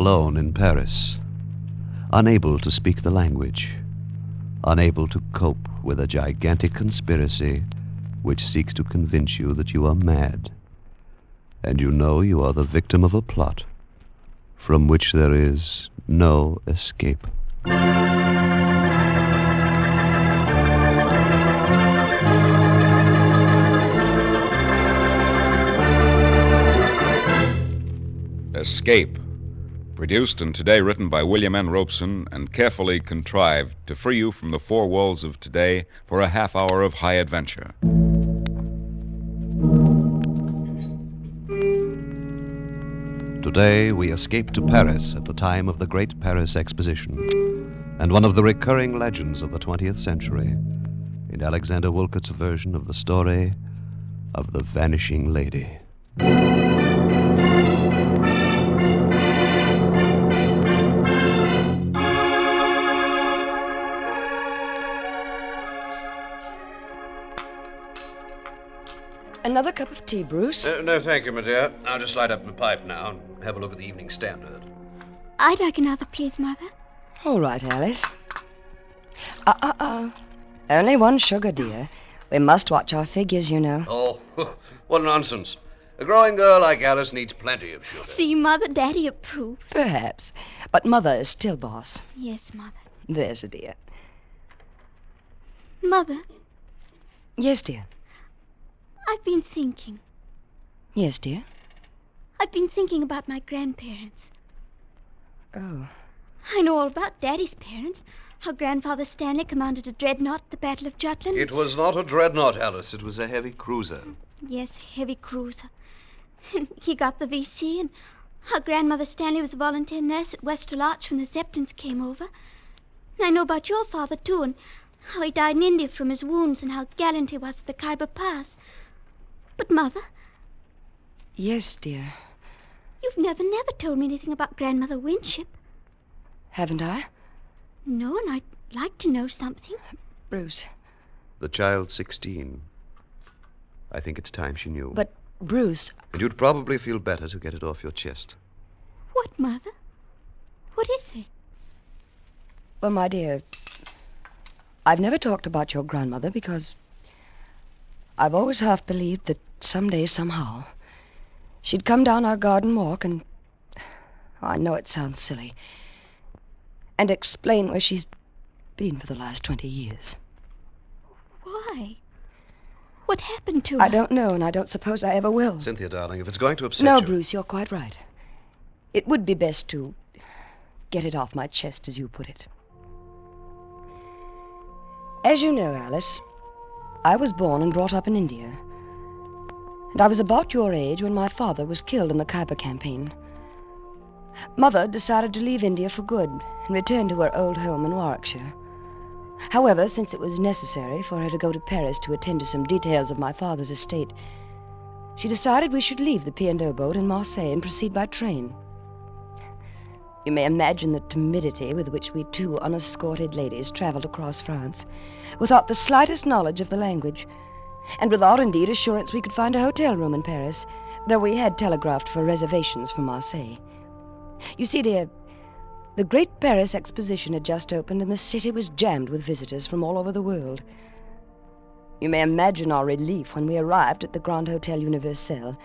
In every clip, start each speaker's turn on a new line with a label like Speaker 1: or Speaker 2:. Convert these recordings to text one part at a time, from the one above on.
Speaker 1: alone in Paris, unable to speak the language, unable to cope with a gigantic conspiracy which seeks to convince you that you are mad, and you know you are the victim of a plot from which there is no escape.
Speaker 2: Escape. Produced and today written by William N. Robeson and carefully contrived to free you from the four walls of today for a half hour of high adventure.
Speaker 1: Today we escape to Paris at the time of the Great Paris Exposition, and one of the recurring legends of the 20th century in Alexander Wolcott's version of the story of the Vanishing Lady.
Speaker 3: Another cup of tea, Bruce?
Speaker 1: No, thank you, my dear. I'll just light up my pipe now and have a look at the Evening Standard.
Speaker 4: I'd like another, please, Mother.
Speaker 3: All right, Alice. Only one sugar, dear. We must watch our figures, you know.
Speaker 1: Oh, what nonsense. A growing girl like Alice needs plenty of sugar.
Speaker 4: See, Mother, Daddy approves.
Speaker 3: Perhaps. But Mother is still boss.
Speaker 4: Yes, Mother.
Speaker 3: There's a dear.
Speaker 4: Mother,
Speaker 3: Yes, dear.
Speaker 4: I've been thinking.
Speaker 3: Yes, dear.
Speaker 4: I've been thinking about my grandparents.
Speaker 3: Oh.
Speaker 4: I know all about Daddy's parents. How Grandfather Stanley commanded a dreadnought at the Battle of Jutland.
Speaker 1: It was not a dreadnought, Alice. It was a heavy cruiser.
Speaker 4: Yes, heavy cruiser. He got the VC, and how Grandmother Stanley was a volunteer nurse at Westall Arch when the Zeppelins came over. And I know about your father, too, and how he died in India from his wounds and how gallant he was at the Khyber Pass. But, Mother,
Speaker 3: Yes, dear.
Speaker 4: you've never told me anything about Grandmother Winship.
Speaker 3: Haven't I?
Speaker 4: No, and I'd like to know something.
Speaker 3: Bruce.
Speaker 1: The child's 16. I think it's time she knew.
Speaker 3: But, Bruce,
Speaker 1: And you'd probably feel better to get it off your chest.
Speaker 4: What, Mother? What is it?
Speaker 3: well, my dear, I've never talked about your grandmother because I've always half believed that someday, somehow, she'd come down our garden walk and, I know it sounds silly, and explain where she's been for the last 20 years.
Speaker 4: Why? What happened to her?
Speaker 3: I don't know, and I don't suppose I ever will.
Speaker 1: Cynthia, darling, if it's going to upset
Speaker 3: No,
Speaker 1: you...
Speaker 3: Bruce, you're quite right. It would be best to get it off my chest, as you put it. As you know, Alice, I was born and brought up in India. And I was about your age when my father was killed in the Khyber campaign. Mother decided to leave India for good and return to her old home in Warwickshire. However, since it was necessary for her to go to Paris to attend to some details of my father's estate, she decided we should leave the P&O boat in Marseille and proceed by train. You may imagine the timidity with which we two unescorted ladies traveled across France, without the slightest knowledge of the language, and without, indeed, assurance we could find a hotel room in Paris, though we had telegraphed for reservations from Marseille. You see, dear, the Great Paris Exposition had just opened, and the city was jammed with visitors from all over the world. You may imagine our relief when we arrived at the Grand Hotel Universel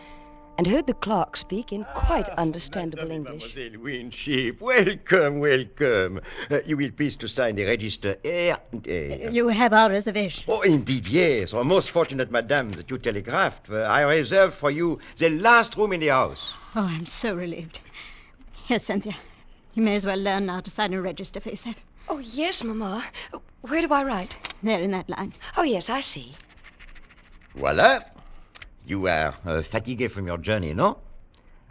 Speaker 3: and heard the clerk speak in quite understandable English.
Speaker 5: Mademoiselle Winship, welcome, welcome. You will please to sign the register here and here.
Speaker 6: You have our reservation.
Speaker 5: Oh, indeed, yes. Oh, most fortunate, madame, that you telegraphed. I reserved for you the last room in the house.
Speaker 6: Oh, I'm so relieved. Here, Cynthia. You may as well learn now to sign a register for yourself.
Speaker 3: Oh, yes, Mamma. Where do I write?
Speaker 6: There in that line.
Speaker 3: Oh, yes, I see.
Speaker 5: Voila. You are fatigué from your journey, no?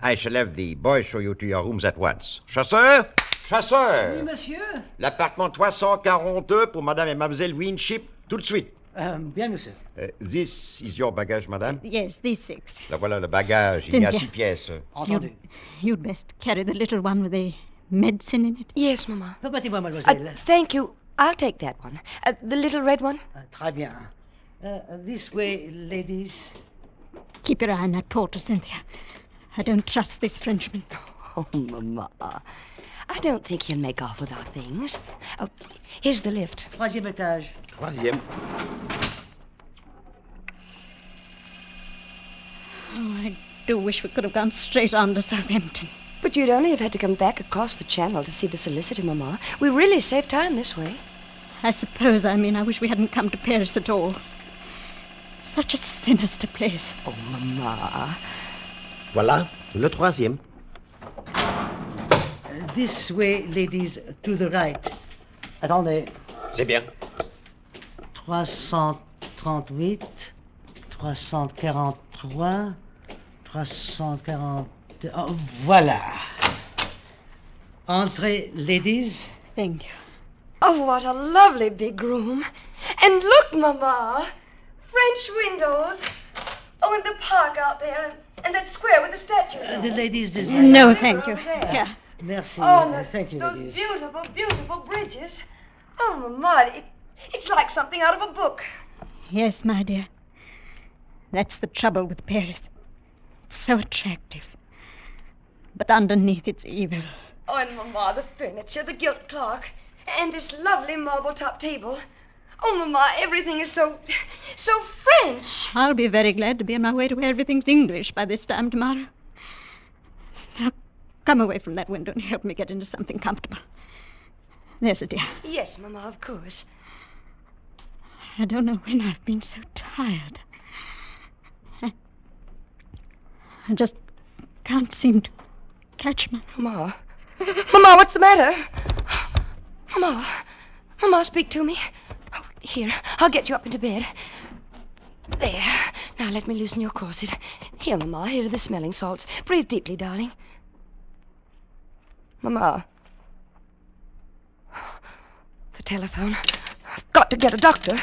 Speaker 5: I shall have the boy show you to your rooms at once. Chasseur! Chasseur!
Speaker 7: Oui, monsieur.
Speaker 5: L'appartement 342 pour madame et mademoiselle Winship, tout de suite.
Speaker 7: Bien, monsieur.
Speaker 5: This is your bagage, madame?
Speaker 6: Yes, these 6.
Speaker 5: Là voilà le bagage. Il y a
Speaker 6: Cynthia.
Speaker 5: 6 pièces.
Speaker 7: Entendu.
Speaker 6: You'd best carry the little one with the medicine in it.
Speaker 3: Yes, Mamma.
Speaker 7: Permettez-moi, mademoiselle.
Speaker 3: Thank you. I'll take that one. The little red one?
Speaker 7: Très bien. This way, ladies.
Speaker 6: Keep your eye on that porter, Cynthia. I don't trust this Frenchman.
Speaker 3: Oh, Mama. I don't think he'll make off with our things. Oh, here's the lift.
Speaker 7: 3e étage.
Speaker 5: 3e.
Speaker 6: Oh, I do wish we could have gone straight on to Southampton.
Speaker 3: But you'd only have had to come back across the channel to see the solicitor, Mama. We really save time this way.
Speaker 6: I suppose I wish we hadn't come to Paris at all. Such a sinister place.
Speaker 3: Oh, Mama.
Speaker 5: Voilà, le 3e.
Speaker 7: This way, ladies, to the right. Attendez.
Speaker 5: C'est bien.
Speaker 7: 338, 343, 340... Oh, voilà. Entrez, ladies.
Speaker 6: Thank you.
Speaker 3: Oh, what a lovely big room. And look, Mama. French windows. Oh, and the park out there, and that square with the statues on
Speaker 7: The
Speaker 3: it.
Speaker 7: ladies desire...
Speaker 6: No, thank you. Here.
Speaker 7: Merci.
Speaker 3: Oh,
Speaker 7: Thank you,
Speaker 3: those
Speaker 7: ladies.
Speaker 3: beautiful, beautiful bridges. Oh, Mama, it's like something out of a book.
Speaker 6: Yes, my dear. That's the trouble with Paris. It's so attractive. But underneath it's evil.
Speaker 3: Oh, and Mama, the furniture, the gilt clock, and this lovely marble-top table. Oh, Mama, everything is so French.
Speaker 6: I'll be very glad to be on my way to where everything's English by this time tomorrow. Now, come away from that window and help me get into something comfortable. There's a dear.
Speaker 3: Yes, Mama, of course.
Speaker 6: I don't know when I've been so tired. I just can't seem to catch my...
Speaker 3: Mama. Mama, what's the matter? Mama, speak to me. Oh, here, I'll get you up into bed. There. Now let me loosen your corset. Here, Mama, here are the smelling salts. Breathe deeply, darling. Mama. The telephone. I've got to get a doctor.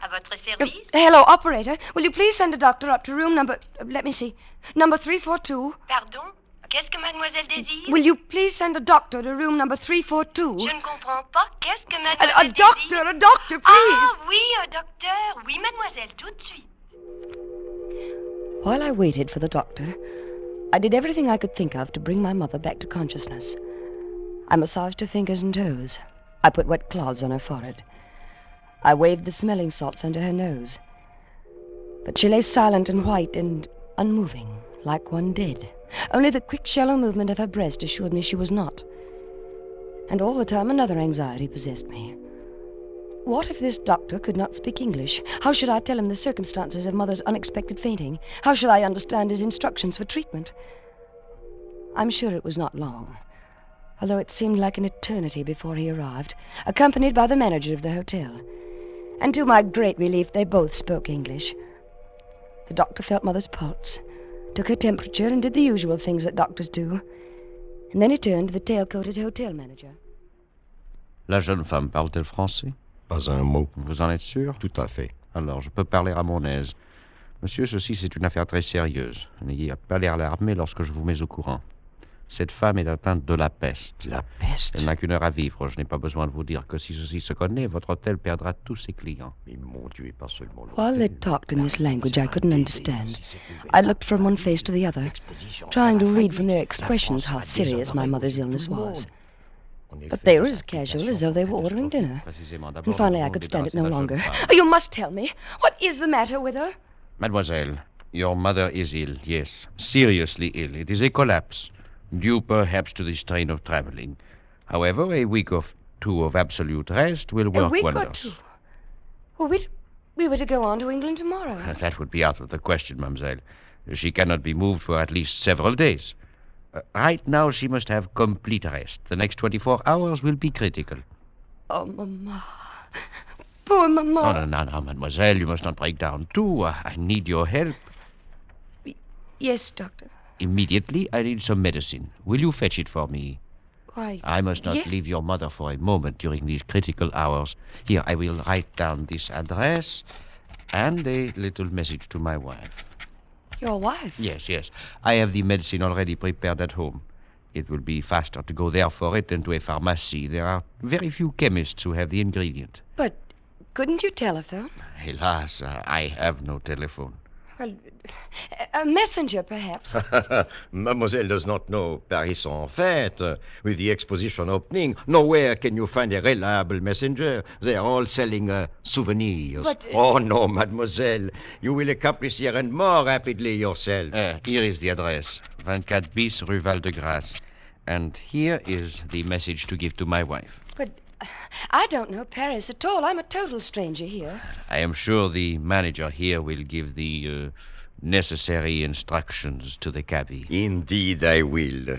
Speaker 8: À votre service?
Speaker 3: Hello, operator. Will you please send a doctor up to room number... let me see. Number 342.
Speaker 8: Pardon? Qu'est-ce que mademoiselle désire?
Speaker 3: Will you please send a doctor to room number 342?
Speaker 8: Je ne comprends pas. Qu'est-ce que mademoiselle
Speaker 3: A doctor, please.
Speaker 8: Ah oui, un docteur. Oui, mademoiselle, tout de suite.
Speaker 3: While I waited for the doctor, I did everything I could think of to bring my mother back to consciousness. I massaged her fingers and toes. I put wet cloths on her forehead. I waved the smelling salts under her nose. But she lay silent and white and unmoving, like one dead. Only the quick, shallow movement of her breast assured me she was not. And all the time another anxiety possessed me. What if this doctor could not speak English? How should I tell him the circumstances of Mother's unexpected fainting? How should I understand his instructions for treatment? I'm sure it was not long, although it seemed like an eternity before he arrived, accompanied by the manager of the hotel. And to my great relief, they both spoke English. The doctor felt Mother's pulse, took her temperature, and did the usual things that doctors do. And then he turned to the tail-coated hotel manager.
Speaker 9: La jeune femme parle-t-elle français?
Speaker 10: Pas un mot.
Speaker 9: Vous en êtes sûr?
Speaker 10: Tout à fait.
Speaker 9: Alors, je peux parler à mon aise. Monsieur, ceci, c'est une affaire très sérieuse. N'ayez pas l'air alarmé lorsque je vous mets au courant. Cette femme est atteinte de la peste.
Speaker 5: La peste?
Speaker 9: Elle n'a qu'une heure à vivre. Je n'ai pas besoin de vous dire que si ceci se connaît, votre hôtel perdra tous ses clients.
Speaker 10: Mais mon Dieu, et pas seulement
Speaker 3: While they talked in this language I couldn't understand, I looked from one face to the other, trying to read from their expressions how serious my mother's illness was. But they were as casual as though they were ordering dinner. And finally I could stand it no longer. Oh, you must tell me. What is the matter with her?
Speaker 9: Mademoiselle, your mother is ill, yes. Seriously ill. It is a collapse, due perhaps to the strain of traveling. However, a week or two of absolute rest will work
Speaker 3: A week
Speaker 9: wonders.
Speaker 3: or two? Well, we were to go on to England tomorrow.
Speaker 9: That would be out of the question, mademoiselle. She cannot be moved for at least several days. Right now, she must have complete rest. The next 24 hours will be critical.
Speaker 3: Oh, Mama. Poor Mama.
Speaker 9: No, mademoiselle, you must not break down, too. I need your help.
Speaker 3: Yes, Doctor.
Speaker 9: Immediately, I need some medicine. Will you fetch it for me?
Speaker 3: Why,
Speaker 9: I must not
Speaker 3: yes.
Speaker 9: leave your mother for a moment during these critical hours. Here, I will write down this address and a little message to my wife.
Speaker 3: Your wife?
Speaker 9: Yes. I have the medicine already prepared at home. It will be faster to go there for it than to a pharmacy. There are very few chemists who have the ingredient.
Speaker 3: But couldn't you telephone?
Speaker 9: Hélas, I have no telephone.
Speaker 3: Well, a messenger, perhaps.
Speaker 5: Mademoiselle does not know Paris en fête. With the exposition opening, nowhere can you find a reliable messenger. They are all selling souvenirs.
Speaker 3: But,
Speaker 5: Oh, no, mademoiselle. You will accomplish the errand more rapidly yourself.
Speaker 9: Here is the address, 24 bis Rue Val-de-Grâce. And here is the message to give to my wife.
Speaker 3: But I don't know Paris at all. I'm a total stranger here.
Speaker 9: I am sure the manager here will give the necessary instructions to the cabby.
Speaker 5: Indeed, I will.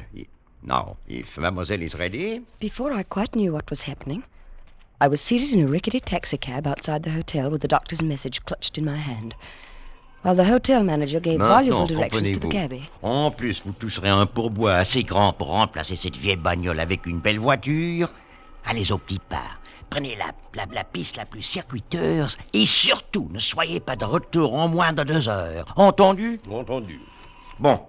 Speaker 5: Now, if mademoiselle is ready...
Speaker 3: Before I quite knew what was happening, I was seated in a rickety taxicab outside the hotel with the doctor's message clutched in my hand, while the hotel manager gave voluble directions to the cabby.
Speaker 5: En plus, vous toucherez un pourboire assez grand pour remplacer cette vieille bagnole avec une belle voiture. Allez au petit pas. Prenez la piste la plus circuiteuse et surtout, ne soyez pas de retour en moins de 2 heures. Entendu?
Speaker 10: Entendu.
Speaker 5: Bon.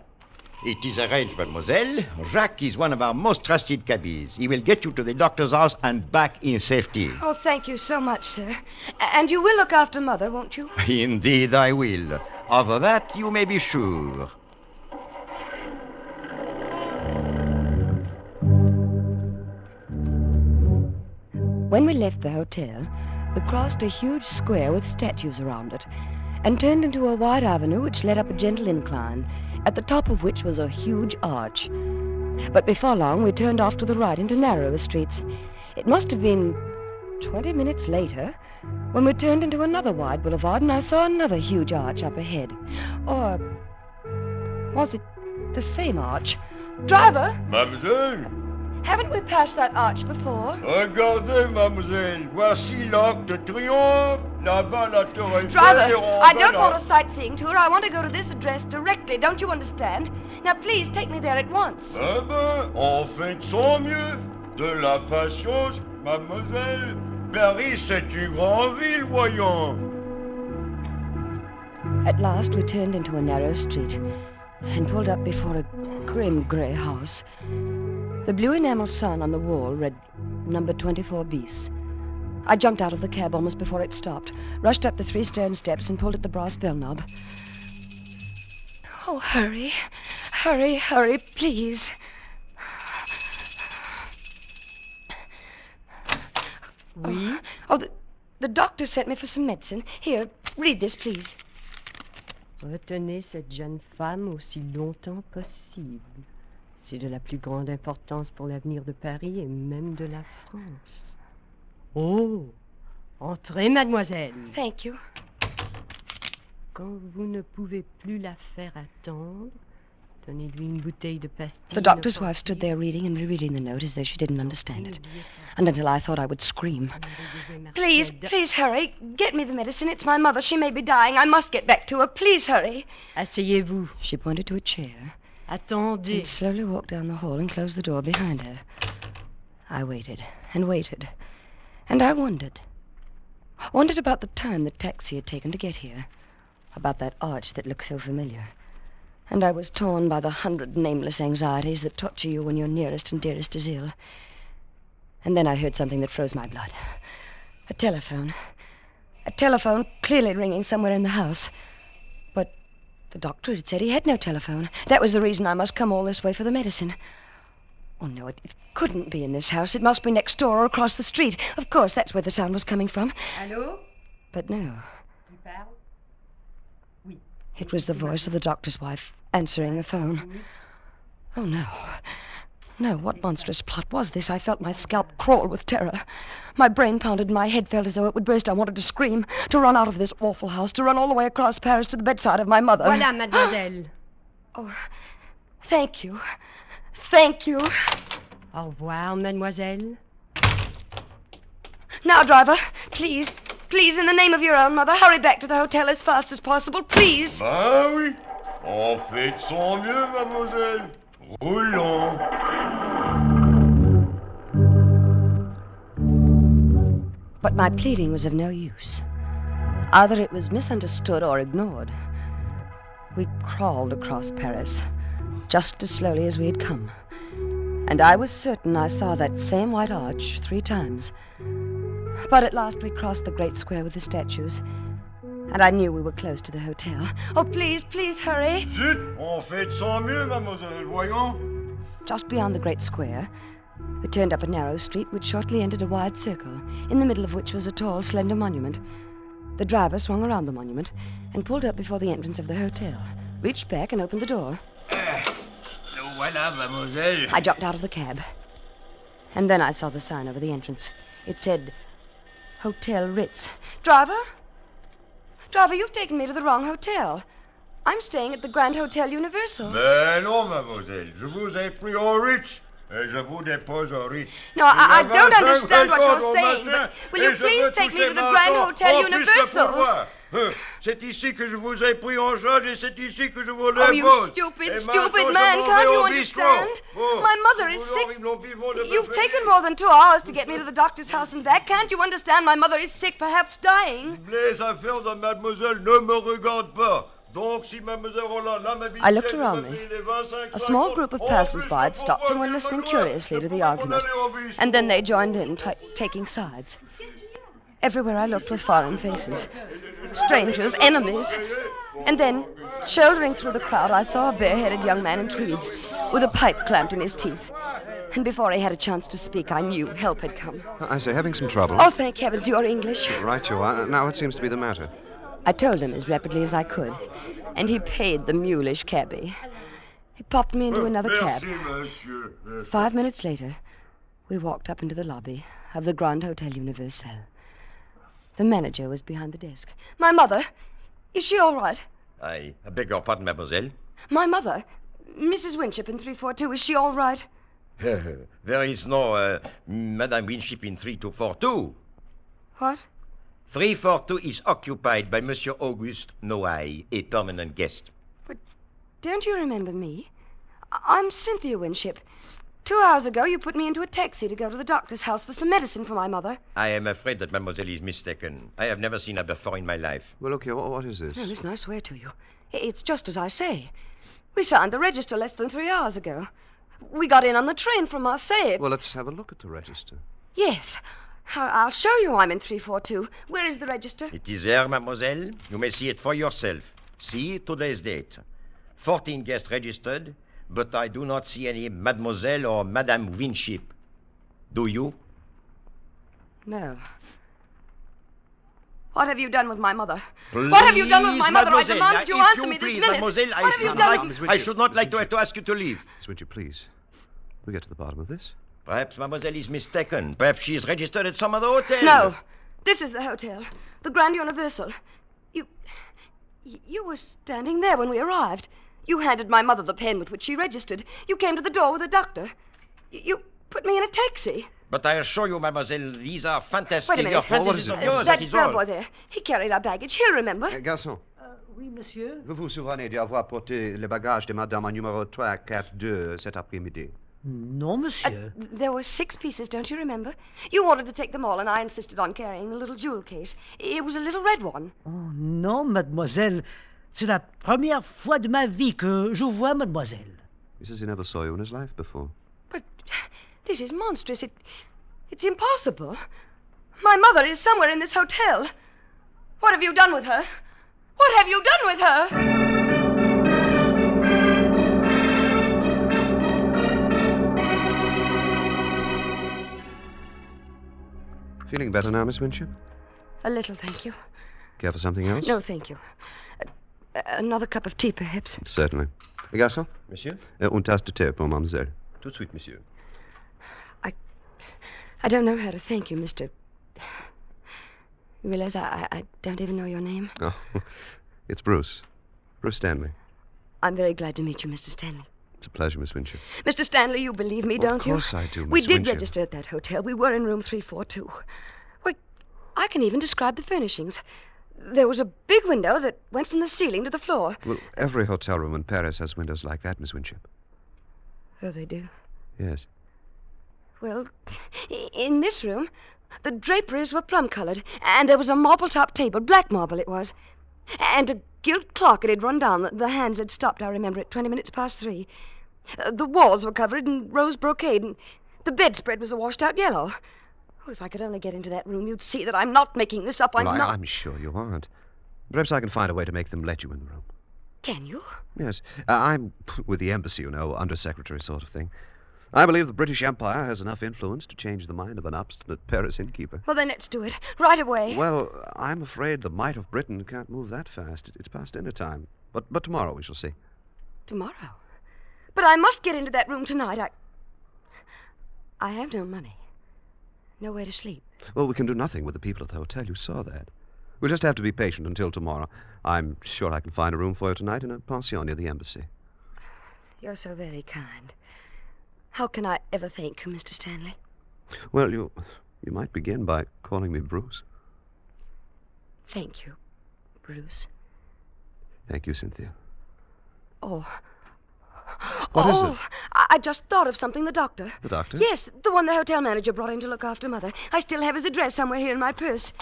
Speaker 5: It is arranged, mademoiselle. Jacques is one of our most trusted cabbies. He will get you to the doctor's house and back in safety.
Speaker 3: Oh, thank you so much, sir. And you will look after Mother, won't you?
Speaker 5: Indeed, I will. Of that, you may be sure.
Speaker 3: When we left the hotel, we crossed a huge square with statues around it and turned into a wide avenue which led up a gentle incline, at the top of which was a huge arch. But before long, we turned off to the right into narrower streets. It must have been 20 minutes later when we turned into another wide boulevard and I saw another huge arch up ahead. Or was it the same arch? Driver!
Speaker 10: Mademoiselle,
Speaker 3: Haven't we passed that arch before?
Speaker 10: regardez, mademoiselle. Voici l'Arc de Triomphe. Là-bas, la Tour Eiffel.
Speaker 3: Driver,
Speaker 10: et en
Speaker 3: I don't
Speaker 10: bas,
Speaker 3: want a sightseeing tour. I want to go to this address directly. Don't you understand? Now, please take me there at once.
Speaker 10: Eh ben, on fait de son mieux. De la patience, mademoiselle. Paris, c'est une grande ville, voyons.
Speaker 3: At last, we turned into a narrow street and pulled up before a grim grey house. The blue enameled sign on the wall read number 24 bis. I jumped out of the cab almost before it stopped, rushed up the 3 stone steps and pulled at the brass bell knob. Oh, hurry, hurry, hurry, please.
Speaker 7: Oui?
Speaker 3: Oh, the doctor sent me for some medicine. Here, read this, please.
Speaker 11: Retenez cette jeune femme aussi longtemps possible. C'est de la plus grande importance pour l'avenir de Paris et même de la France. Oh! Entrez, mademoiselle.
Speaker 3: Thank you.
Speaker 11: Quand vous ne pouvez plus la faire attendre, donnez-lui une bouteille de pastilles.
Speaker 3: The doctor's wife stood there reading and rereading the note as though she didn't understand it. And until I thought I would scream. Please, please hurry. Get me the medicine. It's my mother. She may be dying. I must get back to her. Please hurry.
Speaker 11: Asseyez-vous.
Speaker 3: She pointed to a chair
Speaker 11: Attendez.
Speaker 3: and slowly walked down the hall and closed the door behind her. I waited and waited. And I wondered. Wondered about the time the taxi had taken to get here. About that arch that looked so familiar. And I was torn by the 100 nameless anxieties that torture you when your nearest and dearest is ill. And then I heard something that froze my blood. A telephone. A telephone clearly ringing somewhere in the house. But the doctor had said he had no telephone. That was the reason I must come all this way for the medicine. Oh, no, it couldn't be in this house. It must be next door or across the street. Of course, that's where the sound was coming from.
Speaker 11: Allô?
Speaker 3: But no.
Speaker 11: Tu parles? Oui.
Speaker 3: It was the voice of the doctor's wife answering the phone. Oh, no. No, what monstrous plot was this? I felt my scalp crawl with terror. My brain pounded and my head felt as though it would burst. I wanted to scream, to run out of this awful house, to run all the way across Paris to the bedside of my mother.
Speaker 11: Voilà, mademoiselle.
Speaker 3: Oh, thank you. Thank you.
Speaker 11: Au revoir, mademoiselle.
Speaker 3: Now, driver, please, please, in the name of your own mother, hurry back to the hotel as fast as possible, please.
Speaker 10: Ben oui, on fait de son mieux, mademoiselle. Roulons.
Speaker 3: But my pleading was of no use. Either it was misunderstood or ignored. We crawled across Paris, just as slowly as we had come. And I was certain I saw that same white arch 3 times. But at last we crossed the great square with the statues. And I knew we were close to the hotel. Oh, please, please hurry.
Speaker 10: Zut, on fait de son mieux, mademoiselle, voyons.
Speaker 3: Just beyond the great square, we turned up a narrow street which shortly entered a wide circle, in the middle of which was a tall, slender monument. The driver swung around the monument and pulled up before the entrance of the hotel, reached back and opened the door.
Speaker 10: Nous voilà, mademoiselle.
Speaker 3: I jumped out of the cab. And then I saw the sign over the entrance. It said, Hotel Ritz. Driver? Driver, you've taken me to the wrong hotel. I'm staying at the Grand Hotel Universal.
Speaker 10: Mais non, mademoiselle, je vous ai pris au Ritz. Et je vous dépose au Ritz.
Speaker 3: No, I don't understand what you're saying, but will you please take me to the Grand Hotel Universal?
Speaker 10: C'est ici que je vous ai pris en charge et c'est ici que je vous le
Speaker 3: Oh, you
Speaker 10: pose.
Speaker 3: stupid man, can't you understand? My mother is sick. You've taken more than 2 hours to get me to the doctor's house and back. Can't you understand? My mother is sick, perhaps dying.
Speaker 10: Les affaires de mademoiselle ne me regardent pas. Donc, si mademoiselle Roland l'amabilité
Speaker 3: I looked around me. A small group of passers-by had stopped and were listening curiously to the argument. And then they joined in, taking sides. Everywhere I looked were foreign faces. Strangers, enemies. And then, shouldering through the crowd, I saw a bare-headed young man in tweeds, with a pipe clamped in his teeth. And before he had a chance to speak, I knew help had come.
Speaker 1: I say, having some trouble.
Speaker 3: Oh, thank heavens, you're English.
Speaker 1: Right you are. Now, what seems to be the matter?
Speaker 3: I told him as rapidly as I could, and he paid the mulish cabbie. He popped me into another cab. 5 minutes later, we walked up into the lobby of the Grand Hotel Universal. The manager was behind the desk. My mother, is she all right?
Speaker 12: I beg your pardon, mademoiselle.
Speaker 3: My mother, Mrs. Winship in 342, is she all right?
Speaker 12: There is no Madame Winship in 3242.
Speaker 3: What?
Speaker 12: 342 is occupied by Monsieur Auguste Noailles, a permanent guest.
Speaker 3: But don't you remember me? I'm Cynthia Winship. 2 hours ago, you put me into a taxi to go to the doctor's house for some medicine for my mother.
Speaker 12: I am afraid that mademoiselle is mistaken. I have never seen her before in my life.
Speaker 1: Well, look here, what is this?
Speaker 3: No, listen, I swear to you. It's just as I say. We signed the register less than 3 hours ago. We got in on the train from Marseille.
Speaker 1: Well, let's have a look at the register.
Speaker 3: Yes. I'll show you I'm in 342. Where is the register?
Speaker 12: It is there, mademoiselle. You may see it for yourself. See today's date. 14 guests registered, but I do not see any mademoiselle or Madame Winship. Do you?
Speaker 3: No. What have you done with my mother?
Speaker 12: Please,
Speaker 3: what have you done with my mother? I demand that you answer me
Speaker 12: please,
Speaker 3: this minute.
Speaker 12: Mademoiselle,
Speaker 3: What have you done?
Speaker 12: I should not like to ask you to leave.
Speaker 1: Miss Winship, please. We'll get to the bottom of this.
Speaker 12: Perhaps mademoiselle is mistaken. Perhaps she is registered at some other hotel.
Speaker 3: No. This is the hotel. The Grand Universal. You were standing there when we arrived. You handed my mother the pen with which she registered. You came to the door with a doctor. You put me in a taxi.
Speaker 12: But I assure you, mademoiselle, these are fantastic.
Speaker 3: Wait a minute.
Speaker 12: Your fantasies of yours,
Speaker 3: that
Speaker 12: is
Speaker 3: bellboy
Speaker 12: all.
Speaker 3: there. He carried our baggage. He'll remember.
Speaker 1: Garçon.
Speaker 7: Oui, monsieur.
Speaker 1: Vous vous souvenez d'avoir porté le bagage de madame en numéro 342 cet après-midi?
Speaker 7: Non, monsieur.
Speaker 3: There were 6 pieces, don't you remember? You wanted to take them all, and I insisted on carrying the little jewel case. It was a little red one.
Speaker 7: Oh, non, mademoiselle. C'est la première fois de ma vie que je vois mademoiselle.
Speaker 1: He says he never saw you in his life before.
Speaker 3: But this is monstrous. It's impossible. My mother is somewhere in this hotel. What have you done with her? What have you done with her?
Speaker 1: Feeling better now, Miss Winship?
Speaker 3: A little, thank you.
Speaker 1: Care for something else?
Speaker 3: No, thank you. Another cup of tea, perhaps.
Speaker 1: Certainly. Garçon?
Speaker 12: Monsieur?
Speaker 1: Une tasse de thé pour mademoiselle.
Speaker 12: Tout de suite, monsieur.
Speaker 3: I don't know how to thank you, Mr. You realize I don't even know your name?
Speaker 1: Oh, it's Bruce. Bruce Stanley.
Speaker 3: I'm very glad to meet you, Mr. Stanley.
Speaker 1: It's a pleasure, Miss Winship.
Speaker 3: Mr. Stanley, you believe me, don't you?
Speaker 1: Of course I do, Miss
Speaker 3: We did
Speaker 1: Winship.
Speaker 3: register at that hotel. We were in room 342. Well, I can even describe the furnishings. There was a big window that went from the ceiling to the floor.
Speaker 1: Well, every hotel room in Paris has windows like that, Miss Winship.
Speaker 3: Oh, they do?
Speaker 1: Yes.
Speaker 3: Well, in this room, the draperies were plum-colored, and there was a marble-top table, black marble it was, and a gilt clock it had run down. The hands had stopped, I remember, at 20 minutes past 3. The walls were covered in rose brocade, and the bedspread was a washed-out yellow. Oh, if I could only get into that room, you'd see that I'm not making this up.
Speaker 1: I'm sure you aren't. Perhaps I can find a way to make them let you in the room.
Speaker 3: Can you?
Speaker 1: Yes. I'm with the embassy, you know, undersecretary sort of thing. I believe the British Empire has enough influence to change the mind of an obstinate Paris innkeeper.
Speaker 3: Well, then let's do it. Right away.
Speaker 1: Well, I'm afraid the might of Britain can't move that fast. It's past dinner time. But tomorrow we shall see.
Speaker 3: Tomorrow? But I must get into that room tonight. I have no money. Nowhere to sleep.
Speaker 1: Well, we can do nothing with the people at the hotel. You saw that. We'll just have to be patient until tomorrow. I'm sure I can find a room for you tonight in a pension near the embassy.
Speaker 3: You're so very kind. How can I ever thank you, Mr. Stanley?
Speaker 1: Well, you might begin by calling me Bruce.
Speaker 3: Thank you, Bruce.
Speaker 1: Thank you, Cynthia.
Speaker 3: Oh.
Speaker 1: What is it?
Speaker 3: I just thought of something. The doctor.
Speaker 1: The doctor?
Speaker 3: Yes, the one the hotel manager brought in to look after Mother. I still have his address somewhere here in my purse.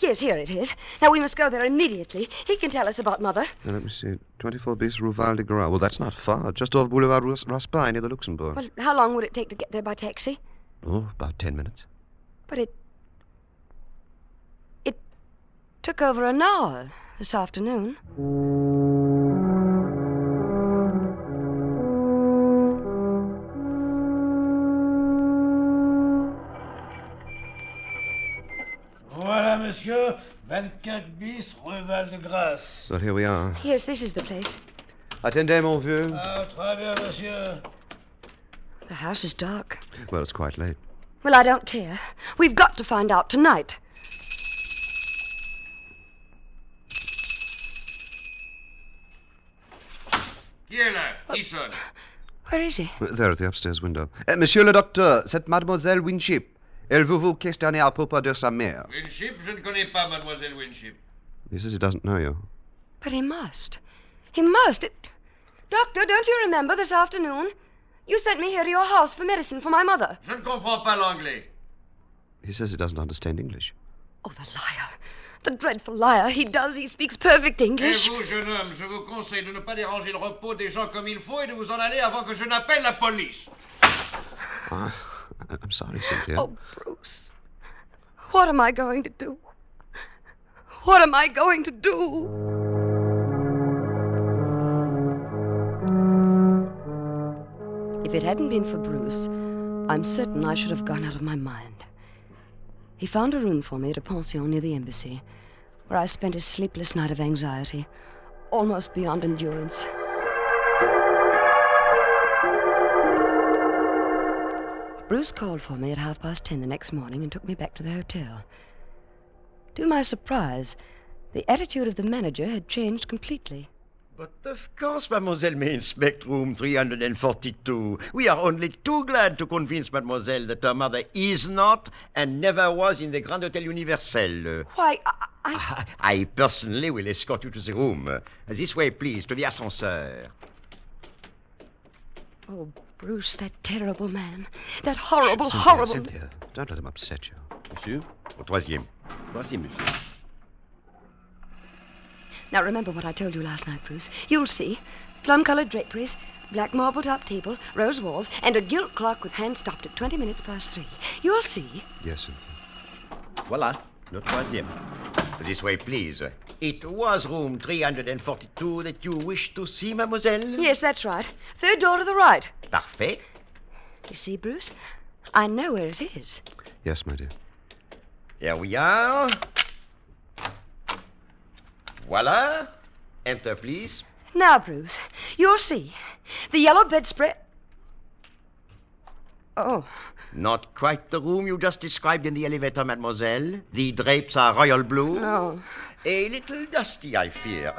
Speaker 3: Yes, here it is. Now, we must go there immediately. He can tell us about Mother.
Speaker 1: Now, let me see. 24 bis Rue Val de Gras. Well, that's not far. Just off Boulevard Raspail near the Luxembourg.
Speaker 3: Well, how long would it take to get there by taxi?
Speaker 1: Oh, about 10 minutes.
Speaker 3: But it took over an hour this afternoon.
Speaker 13: Voilà, monsieur. 24 bis, Rue Val de Grâce.
Speaker 1: So here we are.
Speaker 3: Yes, this is the place.
Speaker 1: Attendez, mon vieux.
Speaker 13: Ah, très bien, monsieur.
Speaker 3: The house is dark.
Speaker 1: Well, it's quite late.
Speaker 3: Well, I don't care. We've got to find out tonight.
Speaker 9: Qui est là? Qui sonne?
Speaker 3: Where is he?
Speaker 1: There at the upstairs window. Monsieur le docteur, c'est Mademoiselle Winship. Elle veut vous questionner à propos de sa mère.
Speaker 9: Winship? Je ne connais pas Mademoiselle Winship.
Speaker 1: He says he doesn't know you.
Speaker 3: But he must. He must. Doctor, don't you remember this afternoon? You sent me here to your house for medicine for my mother.
Speaker 9: Je ne comprends pas l'anglais.
Speaker 1: He says he doesn't understand English.
Speaker 3: Oh, the liar. The dreadful liar. He does. He speaks perfect English.
Speaker 9: Et vous, jeune homme, je vous conseille de ne pas déranger le repos des gens comme il faut et de vous en aller avant que je n'appelle la police.
Speaker 1: I'm sorry, Cynthia.
Speaker 3: Oh, Bruce. What am I going to do? What am I going to do? If it hadn't been for Bruce, I'm certain I should have gone out of my mind. He found a room for me at a pension near the embassy, where I spent a sleepless night of anxiety, almost beyond endurance. Bruce called for me at 10:30 the next morning and took me back to the hotel. To my surprise, the attitude of the manager had changed completely.
Speaker 12: But of course, mademoiselle may inspect room 342. We are only too glad to convince mademoiselle that her mother is not and never was in the Grand Hotel Universel.
Speaker 3: Why,
Speaker 12: I personally will escort you to the room. This way, please, to the ascenseur.
Speaker 3: Oh, Bruce, that terrible man. That horrible,
Speaker 1: Cynthia,
Speaker 3: horrible...
Speaker 1: Cynthia, don't let him upset you.
Speaker 12: Monsieur, au troisième. Voici, monsieur.
Speaker 3: Now, remember what I told you last night, Bruce. You'll see. Plum-colored draperies, black marble-top table, rose walls, and a gilt clock with hands stopped at 20 minutes past 3. You'll see.
Speaker 1: Yes, Cynthia.
Speaker 12: Voilà, le troisième. This way, please. It was room 342 that you wished to see, mademoiselle?
Speaker 3: Yes, that's right. Third door to the right.
Speaker 12: Parfait.
Speaker 3: You see, Bruce? I know where it is.
Speaker 1: Yes, my dear.
Speaker 12: Here we are. Voilà. Enter, please.
Speaker 3: Now, Bruce, you'll see. The yellow bedspread... Oh.
Speaker 12: Not quite the room you just described in the elevator, mademoiselle. The drapes are royal blue.
Speaker 3: No.
Speaker 12: A little dusty, I fear.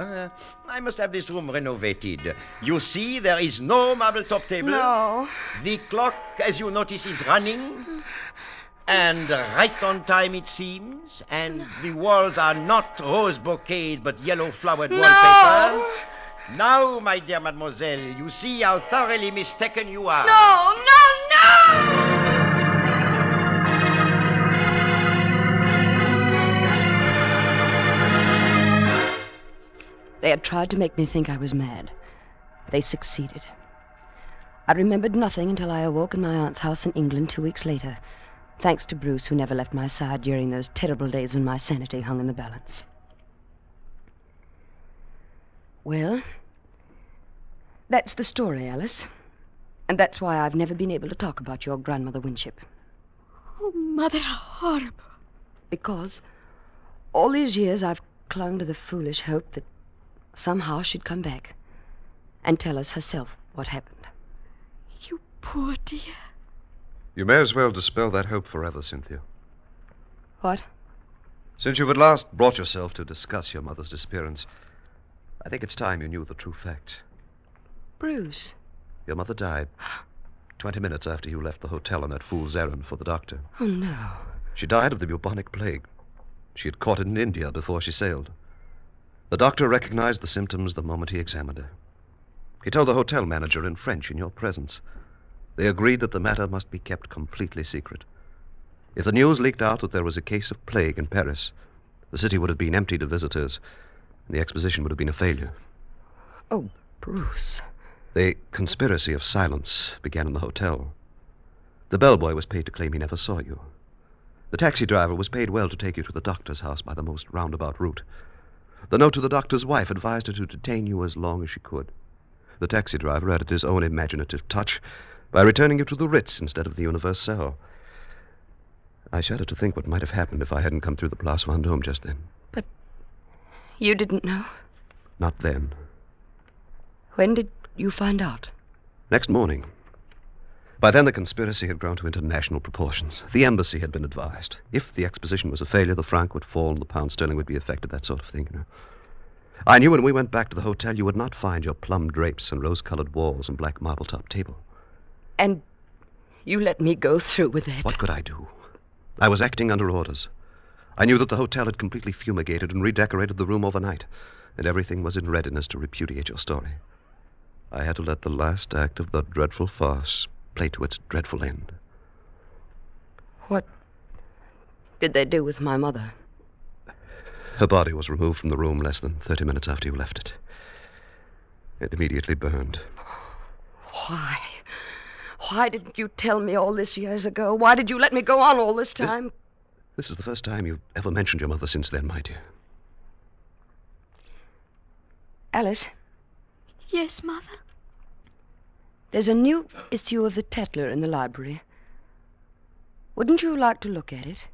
Speaker 12: I must have this room renovated. You see, there is no marble-top table.
Speaker 3: No.
Speaker 12: The clock, as you notice, is running. And right on time, it seems. And the walls are not rose bouquet, but yellow-flowered wallpaper. Now, my dear mademoiselle, you see how thoroughly mistaken you are.
Speaker 3: No, no, no! They had tried to make me think I was mad. They succeeded. I remembered nothing until I awoke in my aunt's house in England 2 weeks later, thanks to Bruce, who never left my side during those terrible days when my sanity hung in the balance. Well, that's the story, Alice. And that's why I've never been able to talk about your grandmother Winship.
Speaker 6: Oh, Mother, how horrible.
Speaker 3: Because all these years I've clung to the foolish hope that somehow she'd come back and tell us herself what happened.
Speaker 6: You poor dear.
Speaker 1: You may as well dispel that hope forever, Cynthia.
Speaker 3: What?
Speaker 1: Since you at last brought yourself to discuss your mother's disappearance, I think it's time you knew the true fact.
Speaker 3: Bruce.
Speaker 1: Your mother died 20 minutes after you left the hotel on that fool's errand for the doctor.
Speaker 3: Oh, no.
Speaker 1: She died of the bubonic plague. She had caught it in India before she sailed. The doctor recognized the symptoms the moment he examined her. He told the hotel manager in French in your presence. They agreed that the matter must be kept completely secret. If the news leaked out that there was a case of plague in Paris, the city would have been emptied of visitors, and the exposition would have been a failure.
Speaker 3: Oh, Bruce.
Speaker 1: The conspiracy of silence began in the hotel. The bellboy was paid to claim he never saw you. The taxi driver was paid well to take you to the doctor's house by the most roundabout route. The note to the doctor's wife advised her to detain you as long as she could. The taxi driver added his own imaginative touch by returning you to the Ritz instead of the Universal. I shudder to think what might have happened if I hadn't come through the Place Vendôme just then.
Speaker 3: But you didn't know?
Speaker 1: Not then.
Speaker 3: When did you find out?
Speaker 1: Next morning. By then, the conspiracy had grown to international proportions. The embassy had been advised. If the exposition was a failure, the franc would fall and the pound sterling would be affected, that sort of thing, you know. I knew when we went back to the hotel you would not find your plum drapes and rose-colored walls and black marble-top table.
Speaker 3: And you let me go through with that?
Speaker 1: What could I do? I was acting under orders. I knew that the hotel had completely fumigated and redecorated the room overnight, and everything was in readiness to repudiate your story. I had to let the last act of the dreadful farce play to its dreadful end.
Speaker 3: What did they do with my mother?
Speaker 1: Her body was removed from the room less than 30 minutes after you left it. It immediately burned.
Speaker 3: Why? Why didn't you tell me all this years ago? Why did you let me go on all this time?
Speaker 1: This is the first time you've ever mentioned your mother since then, my dear.
Speaker 3: Alice?
Speaker 6: Yes, Mother?
Speaker 3: There's a new issue of the Tatler in the library. Wouldn't you like to look at it?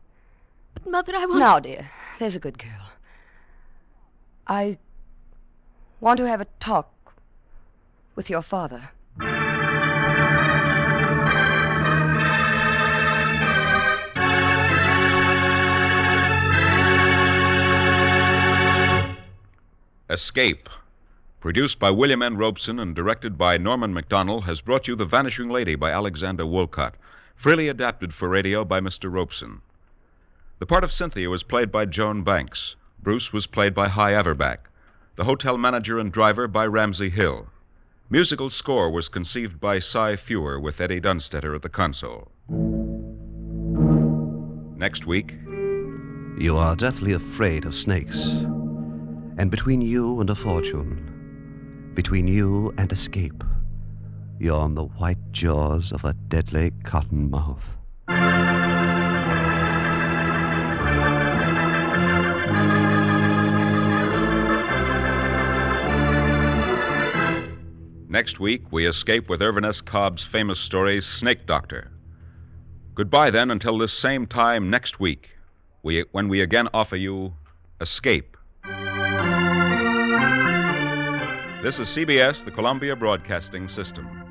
Speaker 6: But, Mother, I want...
Speaker 3: Now, dear, there's a good girl. I want to have a talk with your father.
Speaker 2: Escape, produced by William N. Robeson and directed by Norman MacDonald, has brought you The Vanishing Lady by Alexander Woollcott, freely adapted for radio by Mr. Robeson. The part of Cynthia was played by Joan Banks. Bruce was played by Hy Averback. The hotel manager and driver by Ramsey Hill. Musical score was conceived by Cy Fewer with Eddie Dunstetter at the console. Next week...
Speaker 1: You are deathly afraid of snakes. And between you and a fortune, between you and escape, you're on the white jaws of a deadly cottonmouth.
Speaker 2: Next week, we escape with Irvin S. Cobb's famous story, Snake Doctor. Goodbye, then, until this same time next week, when we again offer you Escape. This is CBS, the Columbia Broadcasting System.